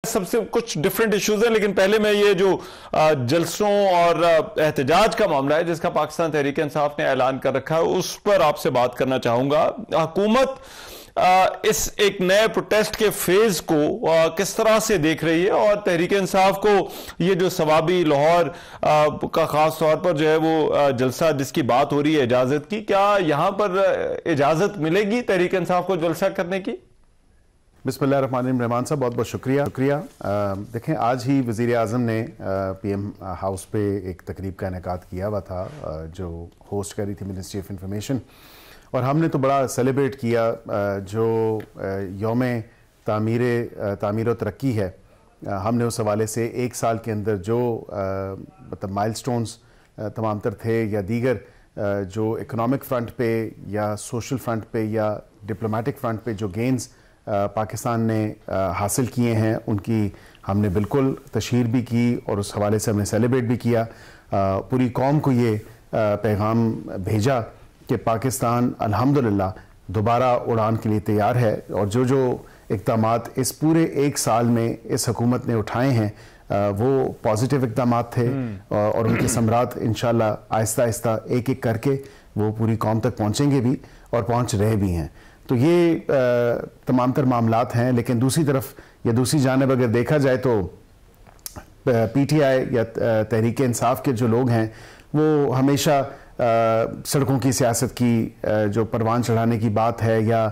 सबसे कुछ different issues हैं, लेकिन पहले मैं ये जो जलसों और एहतजाज का मामला है जिसका पाकिस्तान तहरीक इंसाफ ने ऐलान कर रखा है उस पर आपसे बात करना चाहूंगा। हुकूमत इस एक नए प्रोटेस्ट के फेज को किस तरह से देख रही है और तहरीक इंसाफ को ये जो सवाबी लाहौर का खास तौर पर जो है वो जलसा जिसकी बात हो रही है इजाजत की, क्या यहां पर इजाजत मिलेगी तहरीक इंसाफ को जलसा करने की? बिस्मिल्लाहिर्रहमानिर्रहीम। रहमान साहब बहुत बहुत शुक्रिया। देखें, आज ही वज़ीर आज़म ने पीएम हाउस पे एक तकरीब का इनेकाद किया हुआ था जो होस्ट कर रही थी मिनिस्ट्री ऑफ इंफॉर्मेशन, और हमने तो बड़ा सेलिब्रेट किया जो यौम तामीर व तरक्की है। हमने उस हवाले से एक साल के अंदर जो मतलब माइलस्टोन्स तमाम तर थे या दीगर जो इकोनॉमिक फ्रंट पे या सोशल फ्रंट पे या डिप्लोमेटिक फ्रंट पे जो गेंस पाकिस्तान ने हासिल किए हैं उनकी हमने बिल्कुल तशहीर भी की और उस हवाले से हमने सेलिब्रेट भी किया। पूरी कौम को ये पैगाम भेजा कि पाकिस्तान अल्हम्दुलिल्लाह दोबारा उड़ान के लिए तैयार है, और जो जो इक़दामात इस पूरे एक साल में इस हुकूमत ने उठाए हैं वो पॉजिटिव इक़दामात थे और उनके समरात इंशाअल्लाह आहिस्ता आहिस्ता एक एक करके वो पूरी कौम तक पहुँचेंगे भी और पहुँच रहे भी हैं। तो ये तमाम तर मामलात हैं, लेकिन दूसरी तरफ या दूसरी जानिब अगर देखा जाए तो पीटीआई या तहरीक इंसाफ के जो लोग हैं वो हमेशा सड़कों की सियासत की जो परवान चढ़ाने की बात है या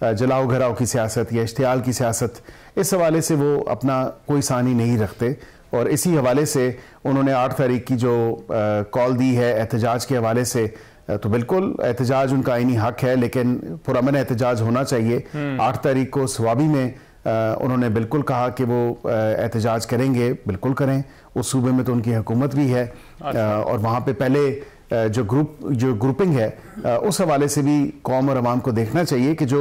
जलाओ घराओ की सियासत या इश्तियाल की सियासत, इस हवाले से वो अपना कोई सानी नहीं रखते, और इसी हवाले से उन्होंने 8 तारीख की जो कॉल दी है एहतजाज के हवाले से, तो बिल्कुल एहतजाज उनका आईनी हक है, लेकिन पुरअमन एहतजाज होना चाहिए। 8 तारीख को स्वाबी में उन्होंने बिल्कुल कहा कि वो एहतजाज करेंगे, बिल्कुल करें। उस सूबे में तो उनकी हुकूमत भी है। और वहाँ पे पहले जो ग्रुपिंग है उस हवाले से भी कौम और अवाम को देखना चाहिए कि जो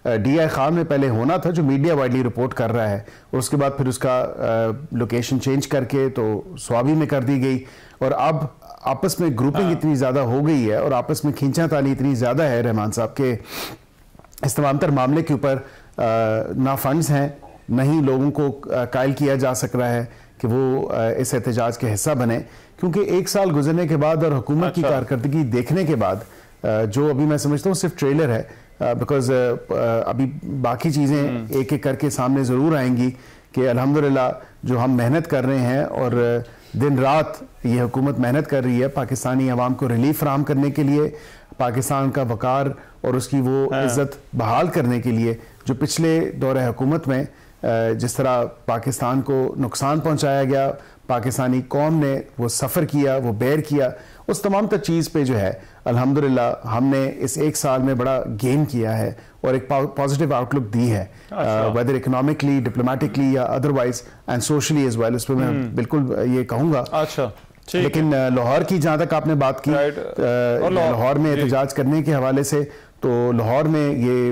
DI खान में पहले होना था, जो मीडिया वाइडली रिपोर्ट कर रहा है, उसके बाद फिर उसका लोकेशन चेंज करके तो स्वाबी में कर दी गई, और अब आपस में ग्रुपिंग इतनी ज़्यादा हो गई है और आपस में खींचातानी इतनी ज़्यादा है रहमान साहब के इस तमाम तर मामले के ऊपर ना फंड्स हैं, न ही लोगों को कायल किया जा सक रहा है कि वो इस एहतजाज के हिस्सा बने, क्योंकि एक साल गुजरने के बाद और हुकूमत की कारकर्दगी देखने के बाद जो अभी मैं समझता हूँ सिर्फ ट्रेलर है, बिकॉज अभी बाकी चीज़ें एक एक करके सामने ज़रूर आएंगी कि अल्हम्दुलिल्लाह जो हम मेहनत कर रहे हैं और दिन रात ये हुकूमत मेहनत कर रही है पाकिस्तानी अवाम को रिलीफ फराहम करने के लिए, पाकिस्तान का वकार और उसकी वो इज़्ज़त बहाल करने के लिए, जो पिछले दौरे हुकूमत में जिस तरह पाकिस्तान को नुकसान पहुंचाया गया, पाकिस्तानी कौम ने वो सफ़र किया, वो बेर किया, उस तमाम तर चीज़ पे जो है अल्हम्दुलिल्लाह हमने इस एक साल में बड़ा गेन किया है और एक पॉजिटिव आउटलुक दी है, वेदर इकोनॉमिकली, डिप्लोमेटिकली या otherwise and socially as well. इस पर मैं बिल्कुल ये कहूँगा। लेकिन लाहौर की जहाँ तक आपने बात की, लाहौर में एहतजाज करने के हवाले से, तो लाहौर में ये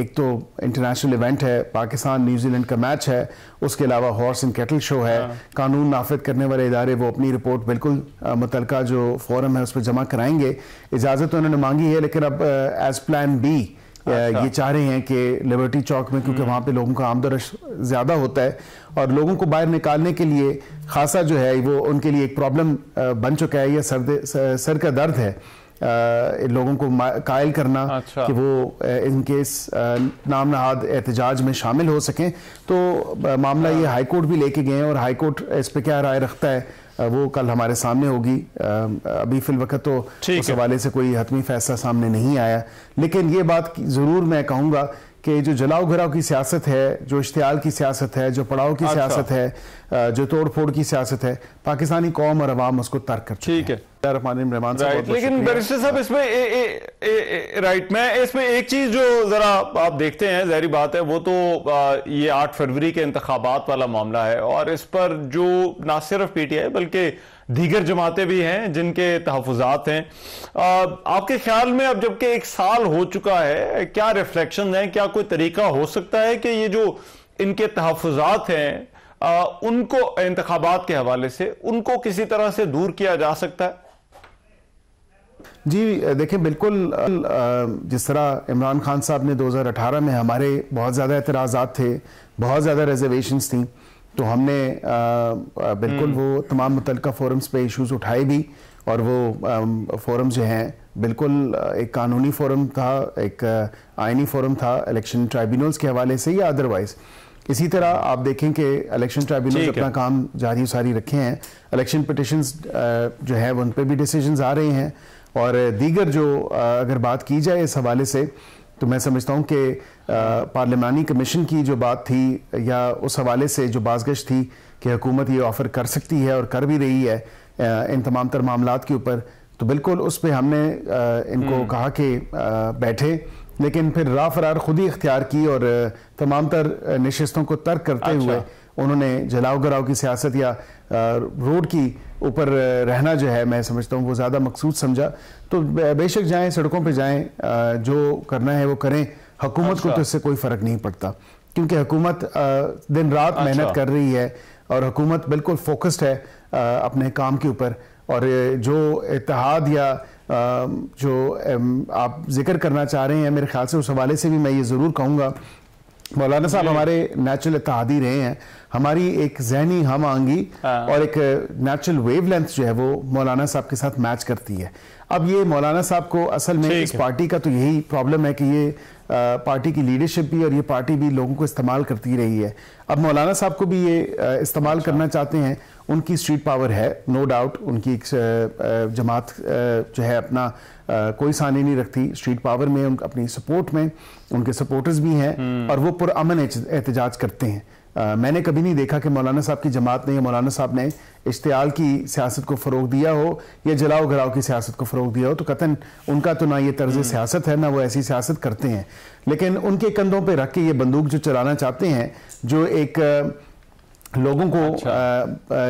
एक तो इंटरनेशनल इवेंट है, पाकिस्तान न्यूजीलैंड का मैच है, उसके अलावा हॉर्स एंड कैटल शो है। कानून नाफिद करने वाले इदारे वो अपनी रिपोर्ट बिल्कुल मुतलका जो फोरम है उस पर जमा कराएंगे। इजाज़त तो उन्होंने मांगी है, लेकिन अब एज प्लान बी ये चाह रहे हैं कि लिबर्टी चौक में, क्योंकि वहाँ पे लोगों का आमदरश ज़्यादा होता है और लोगों को बाहर निकालने के लिए खासा जो है वो उनके लिए एक प्रॉब्लम बन चुका है, या सर का दर्द है लोगों को कायल करना कि वो इनके इस नाम नहाद एहतजाज में शामिल हो सकें। तो मामला ये हाई कोर्ट भी लेके गए हैं और हाई कोर्ट इस पर क्या राय रखता है वो कल हमारे सामने होगी। अभी फिल वक्त तो उस हवाले से कोई हतमी फैसला सामने नहीं आया, लेकिन ये बात ज़रूर मैं कहूँगा कि जो जलाओ घराओ की सियासत है, जो इश्तियाल की सियासत है, जो पड़ाव की सियासत है, जो तोड़ फोड़ की सियासत है, पाकिस्तानी कौम और अवाम उसको तर्क कर चुकी है। रहमान साहब, लेकिन बैरिस्टर साहब इसमें राइट, मैं इसमें एक चीज जो जरा आप देखते हैं, ज़ाहिर बात है वो तो ये 8 फरवरी के इंतखाबात वाला मामला है, और इस पर जो ना सिर्फ PTI बल्कि दीगर जमातें भी हैं जिनके तहफ़्फ़ुज़ात हैं। आपके ख्याल में अब जबकि एक साल हो चुका है, क्या रिफ्लेक्शन है, क्या कोई तरीका हो सकता है कि ये जो इनके तहफ़्फ़ुज़ात हैं उनको इंतखाबात के हवाले से उनको किसी तरह से दूर किया जा सकता है? जी देखिए, बिल्कुल जिस तरह इमरान खान साहब ने 2018 में हमारे बहुत ज़्यादा एतराज़ात थे, बहुत ज़्यादा रिजर्वेशंस थी, तो हमने बिल्कुल वो तमाम मुतल्लिका फोरम्स पे इश्यूज उठाए भी, और वो फोरम जो हैं बिल्कुल एक कानूनी फोरम था, एक आइनी फोरम था इलेक्शन ट्राइब्यूनल्स के हवाले से या अदरवाइज। इसी तरह आप देखें कि इलेक्शन ट्राइब्यूनल्स अपना काम जारी सारी रखे हैं, इलेक्शन पिटिशंस जो है उन पर भी डिसीजंस आ रहे हैं, और दीगर जो अगर बात की जाए इस हवाले से तो मैं समझता हूँ कि पार्लिमानी कमीशन की जो बात थी या उस हवाले से जो बाज़गश्त थी कि हुकूमत ये ऑफ़र कर सकती है और कर भी रही है इन तमाम तर मामलात के ऊपर, तो बिल्कुल उस पर हमने इनको कहा कि बैठे, लेकिन फिर राह फरार खुद ही इख्तियार की और तमाम तर नशिस्तों को तर्क करते हुए उन्होंने जलाओ गराव की सियासत या रोड की ऊपर रहना जो है मैं समझता हूँ वो ज़्यादा मकसूद समझा। तो बेशक जाएं, सड़कों पे जाएं, जो करना है वो करें, हुकूमत को तो इससे कोई फ़र्क नहीं पड़ता, क्योंकि हुकूमत दिन रात मेहनत कर रही है और हुकूमत बिल्कुल फोकस्ड है अपने काम के ऊपर। और जो इत्तेहाद या जो आप जिक्र करना चाह रहे हैं, मेरे ख्याल से उस हवाले से भी मैं ये ज़रूर कहूँगा, मौलाना साहब हमारे नेचुरल इत्तेहादी रहे हैं, हमारी एक जहनी हम आंगी और एक नेचुरल वेवलेंथ जो है वो मौलाना साहब के साथ मैच करती है। अब ये मौलाना साहब को असल में इस पार्टी का तो यही प्रॉब्लम है कि ये पार्टी की लीडरशिप भी और ये पार्टी भी लोगों को इस्तेमाल करती रही है। अब मौलाना साहब को भी ये इस्तेमाल करना चाहते हैं, उनकी स्ट्रीट पावर है नो डाउट, उनकी एक जमात जो है अपना कोई सानी नहीं रखती स्ट्रीट पावर में, अपनी सपोर्ट में उनके सपोर्टर्स भी हैं और वो पुरअमन एहतजाज करते हैं। मैंने कभी नहीं देखा कि मौलाना साहब की जमात ने या मौलाना साहब ने इश्तियाल की सियासत को फ़रोग दिया हो या जलाओ घराव की सियासत को फ़रोग दिया हो, तो कतन उनका तो ना ये तर्ज सियासत है, ना वो ऐसी सियासत करते हैं। लेकिन उनके कंधों पे रख के ये बंदूक जो चलाना चाहते हैं, जो एक लोगों को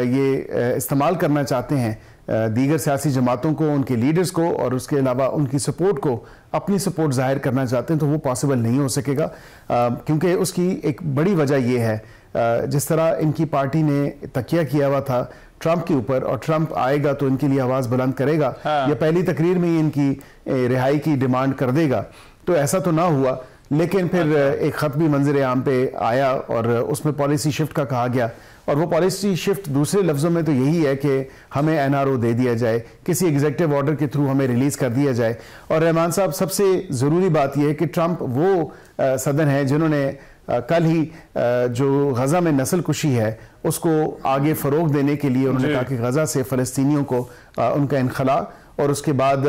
ये इस्तेमाल करना चाहते हैं, दीगर सियासी जमातों को, उनके लीडर्स को और उसके अलावा उनकी सपोर्ट को, अपनी सपोर्ट जाहिर करना चाहते हैं, तो वो पॉसिबल नहीं हो सकेगा, क्योंकि उसकी एक बड़ी वजह ये है जिस तरह इनकी पार्टी ने तकिया किया हुआ था ट्रंप के ऊपर, और ट्रंप आएगा तो इनके लिए आवाज़ बुलंद करेगा या पहली तकरीर में ही इनकी रिहाई की डिमांड कर देगा, तो ऐसा तो ना हुआ। लेकिन फिर एक ख़त भी मंजर आम पे आया और उसमें पॉलिसी शिफ्ट का कहा गया, और वो पॉलिसी शिफ्ट दूसरे लफ्ज़ों में तो यही है कि हमें एनआरओ दे दिया जाए, किसी एग्जीक्यूटिव ऑर्डर के थ्रू हमें रिलीज़ कर दिया जाए। और रहमान साहब, सबसे ज़रूरी बात यह है कि ट्रंप वो सदन है जिन्होंने कल ही जो गज़ा में नस्ल कुशी है उसको आगे फ़रोग देने के लिए उन्होंने कहा कि गज़ा से फ़लस्तीनियों को उनका इनखला, और उसके बाद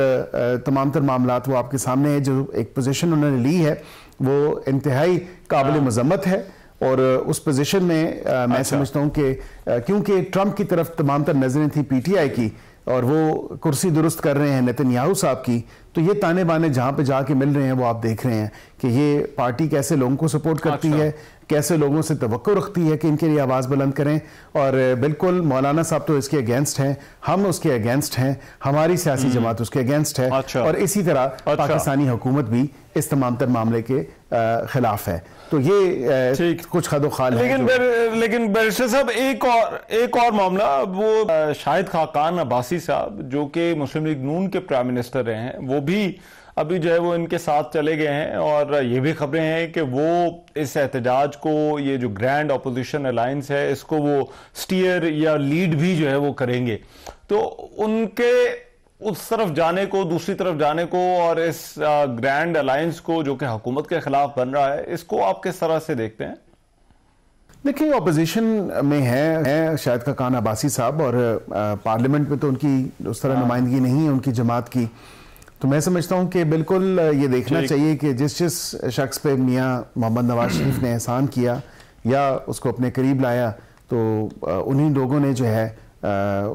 तमाम तर मामलात वो आपके सामने है। जो एक पोजीशन उन्होंने ली है वो इंतहाई काबिल मज़म्मत है, और उस पोजीशन में मैं समझता हूँ कि क्योंकि ट्रंप की तरफ तमाम तर नजरें थी पीटीआई की, और वो कुर्सी दुरुस्त कर रहे हैं नेतन्याहू साहब की, तो ये ताने बाने जहाँ पे जाके मिल रहे हैं वो आप देख रहे हैं कि ये पार्टी कैसे लोगों को सपोर्ट करती है, कैसे लोगों से तवक्को रखती है कि इनके लिए आवाज़ बुलंद करें। और बिल्कुल मौलाना साहब तो इसके अगेंस्ट हैं, हम उसके अगेंस्ट हैं, हमारी सियासी जमात उसके अगेंस्ट है, और इसी तरह पाकिस्तानी हुकूमत भी इस तमाम तर मामले के खिलाफ है। तो ये कुछ खदोखाल है। लेकिन बैरिस्टर साहब, एक और मामला, वो शाहिद खाकान अब्बासी साहब जो कि मुस्लिम लीग नून के प्राइम मिनिस्टर रहे हैं, वो भी अभी जो है वो इनके साथ चले गए हैं, और ये भी खबरें हैं कि वो इस एहतजाज को, ये जो ग्रैंड अपोजिशन अलायंस है, इसको वो स्टीयर या लीड भी जो है वो करेंगे। तो उनके उस तरफ जाने को, दूसरी तरफ जाने को, और इस ग्रैंड अलायंस को जो कि हुकूमत के खिलाफ बन रहा है, इसको आप किस तरह से देखते हैं? देखिए, ऑपोजिशन में है शाहिद खाकान अब्बासी साहब, और पार्लियामेंट में तो उनकी उस तरह नुमाइंदगी नहीं है उनकी जमात की। तो मैं समझता हूँ कि बिल्कुल ये देखना चाहिए कि जिस शख्स पे मियाँ मोहम्मद नवाज शरीफ ने एहसान किया या उसको अपने करीब लाया, तो उन्हीं लोगों ने जो है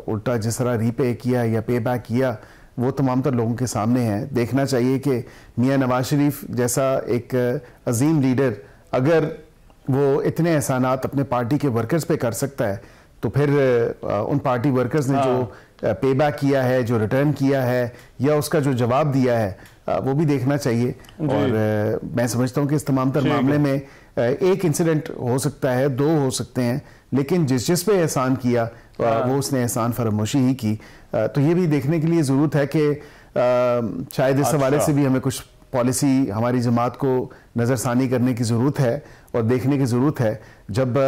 उल्टा जिस तरह रीपे किया या पे बैक किया, वो तमाम तर लोगों के सामने है। देखना चाहिए कि मियाँ नवाज शरीफ जैसा एक अजीम लीडर अगर वो इतने एहसानात अपने पार्टी के वर्कर्स पे कर सकता है, तो फिर उन पार्टी वर्कर्स ने जो पे बैक किया है, जो रिटर्न किया है, या उसका जो जवाब दिया है, वो भी देखना चाहिए। और मैं समझता हूँ कि इस तमाम तर मामले में एक इंसिडेंट हो सकता है, दो हो सकते हैं, लेकिन जिस पे एहसान किया वो उसने एहसान फरामोशी ही की। तो ये भी देखने के लिए ज़रूरत है कि शायद इस हवाले से भी हमें कुछ पॉलिसी हमारी जमात को नज़रसानी करने की ज़रूरत है और देखने की ज़रूरत है। जब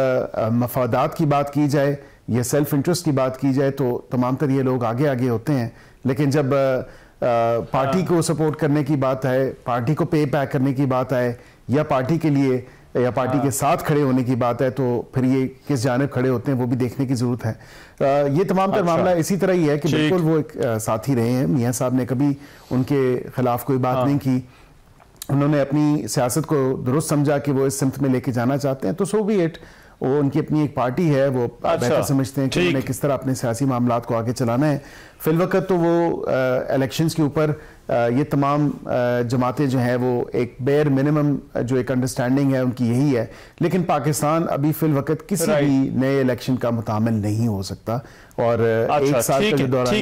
मफादात की बात की जाए या सेल्फ इंटरेस्ट की बात की जाए तो तमाम तर ये लोग आगे आगे होते हैं, लेकिन जब पार्टी को सपोर्ट करने की बात आए, पार्टी को पे बैक करने की बात आए या पार्टी के लिए या पार्टी के साथ खड़े होने की बात है, तो फिर ये किस जानिब खड़े होते हैं वो भी देखने की ज़रूरत है। ये तमाम तर मामला इसी तरह ही है कि बिल्कुल वो एक साथी रहे हैं। मियाँ साहब ने कभी उनके खिलाफ कोई बात नहीं की, उन्होंने अपनी सियासत को दुरुस्त समझा कि वो इस सिमत में लेके जाना चाहते हैं, तो सो बी इट। वो उनकी अपनी एक पार्टी है, वो बेहतर समझते हैं कि उन्हें किस तरह अपने सियासी मामलात को आगे चलाना है। फिलवक़्त तो वो इलेक्शंस के ऊपर ये तमाम जमातें जो हैं वो एक बेयर मिनिमम जो एक अंडरस्टैंडिंग है उनकी यही है, लेकिन पाकिस्तान अभी फिलवक़्त किसी भी नए इलेक्शन का मुतामिल नहीं हो सकता और एक साल का जो दौरान